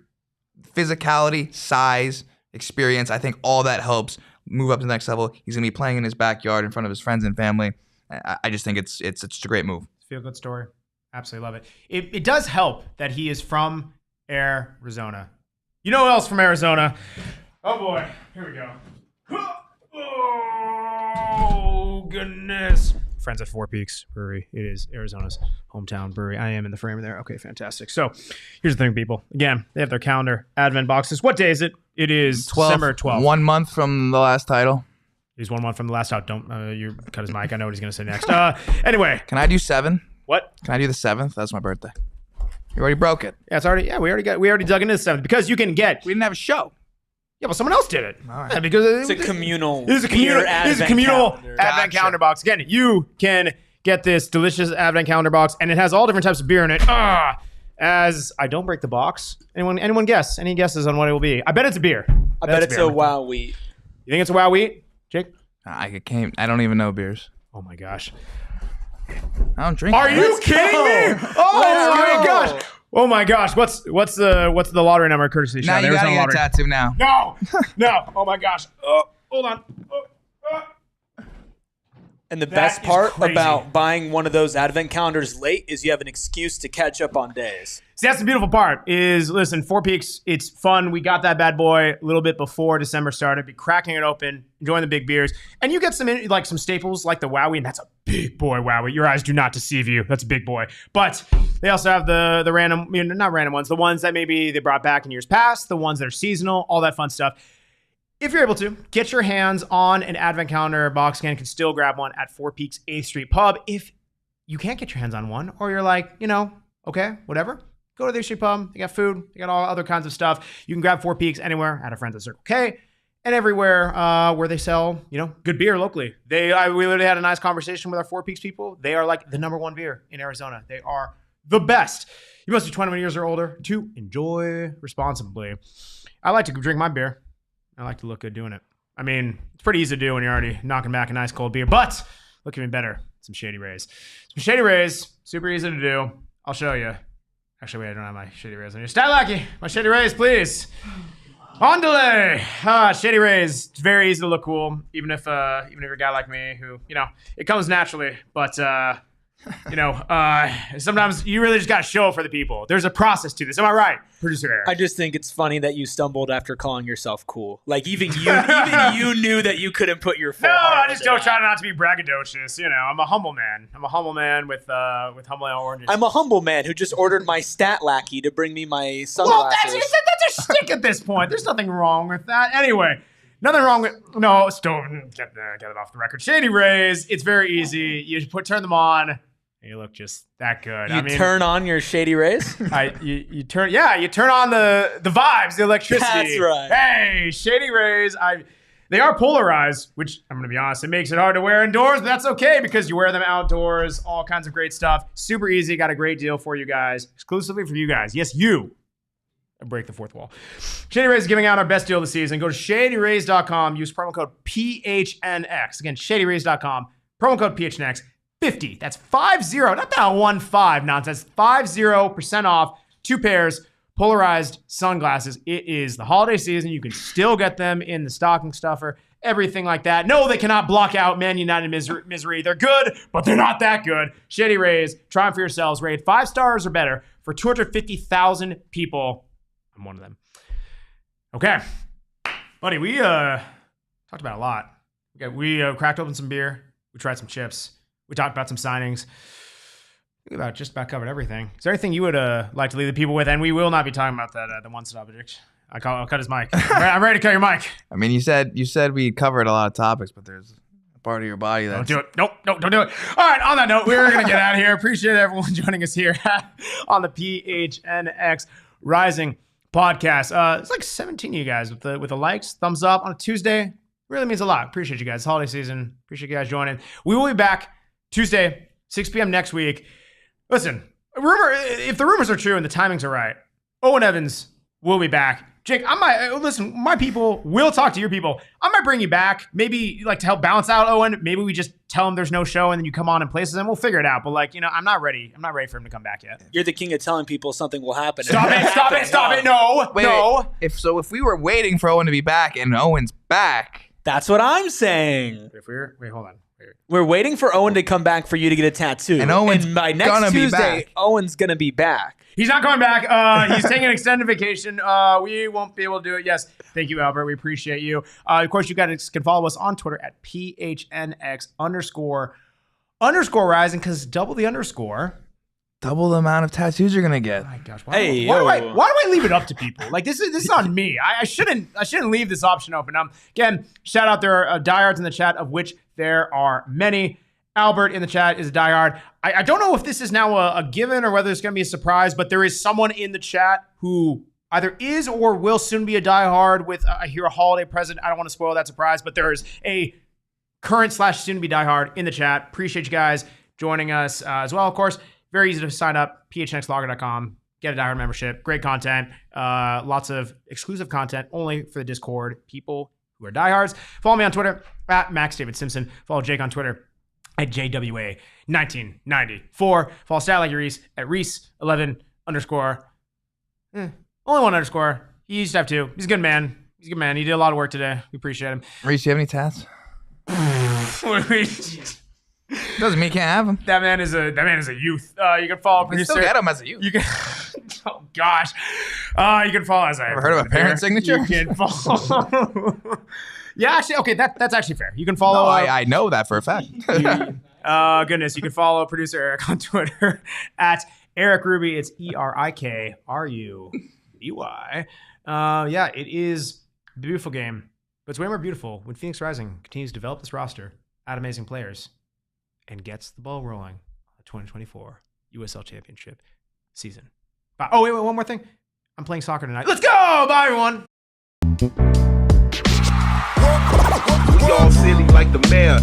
physicality, size, experience, I think all that helps move up to the next level. He's gonna be playing in his backyard in front of his friends and family. I just think it's a great move. Feel good story. Absolutely love it. It does help that he is from Arizona. You know who else from Arizona? Oh boy, here we go. Oh goodness. Friends at Four Peaks Brewery. It is Arizona's hometown brewery. I am in the frame there. Okay, fantastic. So here's the thing, people. Again, they have their calendar, advent boxes. What day is it? It is December 12th. 1 month from the last title. He's 1 month from the last title. Don't you cut his mic. I know what he's going to say next. Anyway. Can I do 7? What? Can I do the 7th? That's my birthday. You already broke it. Yeah, it's already. Yeah, we already dug into the 7th because you can get. We didn't have a show. Yeah, well, someone else did it. All right. Yeah, because it's a communal. It is a communal advent calendar box. Again, you can get this delicious advent calendar box, and it has all different types of beer in it. As I don't break the box. Anyone guess? Any guesses on what it will be? I bet it's a beer. I bet it's a Wow Wheat. You think it's a Wow Wheat, Jake? I don't even know beers. Oh my gosh. I don't drink. Are you kidding me? Oh my gosh. Oh my gosh. What's the lottery number, courtesy? Now you gotta get a tattoo now. No. Oh my gosh. Oh, hold on. And the best part about buying one of those advent calendars late is you have an excuse to catch up on days. See, that's the beautiful part is, listen, Four Peaks, it's fun. We got that bad boy a little bit before December started. Be cracking it open, enjoying the big beers. And you get some staples like the Wowie, and that's a big boy Wowie. Your eyes do not deceive you. That's a big boy. But they also have the random, not random ones, the ones that maybe they brought back in years past, the ones that are seasonal, all that fun stuff. If you're able to, get your hands on an advent calendar box. Again, you can still grab one at Four Peaks 8th Street Pub. If you can't get your hands on one, or you're like, okay, whatever, go to the 8th Street Pub. They got food. They got all other kinds of stuff. You can grab Four Peaks anywhere at our friends at Circle K and everywhere where they sell, good beer locally. We literally had a nice conversation with our Four Peaks people. They are like the #1 beer in Arizona. They are the best. You must be 21 years or older to enjoy responsibly. I like to drink my beer. I like to look good doing it. I mean, it's pretty easy to do when you're already knocking back a nice cold beer, but look even better some Shady Rays. Some Shady Rays, super easy to do. I'll show you. Actually, wait, I don't have my Shady Rays on here. Stat Lackey, my Shady Rays, please. On delay. Shady Rays, it's very easy to look cool, even if you're a guy like me who, it comes naturally, but sometimes you really just got to show it for the people. There's a process to this. Am I right, producer Eric? I just think it's funny that you stumbled after calling yourself cool. Like even you knew that you couldn't put your full heart I just don't into try that. not to be braggadocious. I'm a humble man. I'm a humble man with humble oranges. I'm a humble man who just ordered my Stat Lackey to bring me my well, sunglasses. that's a shtick at this point. There's nothing wrong with that. Anyway. Nothing wrong with still get it off the record. Shady Rays, it's very easy. You turn them on, and you look just that good. You turn on your Shady Rays? You turn on the vibes, the electricity. That's right. Hey, Shady Rays, they are polarized, which I'm gonna be honest, it makes it hard to wear indoors, but that's okay because you wear them outdoors. All kinds of great stuff. Super easy. Got a great deal for you guys, exclusively for you guys. Yes, you. Break the fourth wall. Shady Rays is giving out our best deal of the season. Go to shadyrays.com. Use promo code PHNX. Again, shadyrays.com. Promo code PHNX. 50. That's 50. Not that 15 nonsense. 50% off 2 pairs polarized sunglasses. It is the holiday season. You can still get them in the stocking stuffer. Everything like that. No, they cannot block out Man United misery. They're good, but they're not that good. Shady Rays. Try them for yourselves. Rated 5 stars or better for 250,000 people. I'm one of them. Okay. Buddy, we talked about a lot. We cracked open some beer. We tried some chips. We talked about some signings. We just about covered everything. Is there anything you would like to leave the people with? And we will not be talking about that the one subject. I'll cut his mic. I'm ready to cut your mic. I mean, you said we covered a lot of topics, but there's a part of your body that's... Don't do it. Nope, don't do it. All right, on that note, we're going to get out of here. Appreciate everyone joining us here on the PHNX Rising podcast. It's like 17 of you guys with the likes, thumbs up on a Tuesday. Really means a lot. Appreciate you guys. It's holiday season. Appreciate you guys joining. We will be back Tuesday, 6 p.m. next week. Listen, if the rumors are true and the timings are right, Owen Evans will be back. Jake, my people will talk to your people. I might bring you back, maybe like to help balance out Owen. Maybe we just tell him there's no show and then you come on in places and we'll figure it out. But I'm not ready. I'm not ready for him to come back yet. You're the king of telling people something will happen. Stop it. No. Wait. If we were waiting for Owen to be back and Owen's back. That's what I'm saying. Wait, hold on. We're waiting for Owen to come back for you to get a tattoo. And Owen's by next Tuesday, Owen's going to be back. He's not coming back. He's taking an extended vacation. We won't be able to do it. Yes. Thank you, Albert. We appreciate you. Of course, you guys can follow us on Twitter at PHNX_rising because double the underscore. Double the amount of tattoos you're going to get. Oh my gosh. Why do I leave it up to people? Like this is on me. I shouldn't leave this option open. Again, shout out there are diehards in the chat, of which there are many. Albert in the chat is a diehard. I don't know if this is now a given or whether it's going to be a surprise, but there is someone in the chat who either is or will soon be a diehard with, I hear, a holiday present. I don't want to spoil that surprise, but there is a current / soon to be diehard in the chat. Appreciate you guys joining us as well. Of course, very easy to sign up, phnxlogger.com. Get a diehard membership. Great content. Lots of exclusive content only for the Discord people who are diehards. Follow me on Twitter at MaxDavidSimpson. Follow Jake on Twitter at JWA1994. Follow Stat Like Reese at Reese11_. Only one underscore. He used to have 2. He's a good man. He did a lot of work today. We appreciate him. Reese, do you have any tats? Doesn't mean you can't have them. That man is a youth. You can follow producer. You still get him as a youth. You can. Oh gosh. You can follow as I ever heard of a parent signature? You can follow. Yeah, actually, okay, that's actually fair. You can follow. No, I know that for a fact. Goodness, you can follow producer Eric on Twitter at Eric Ruby. It's ERIKRUBY. Yeah, it is a beautiful game, but it's way more beautiful when Phoenix Rising continues to develop this roster, add amazing players, and gets the ball rolling on the 2024 USL Championship season. Oh, wait, one more thing. I'm playing soccer tonight. Let's go! Bye, everyone. We all silly like the mayor.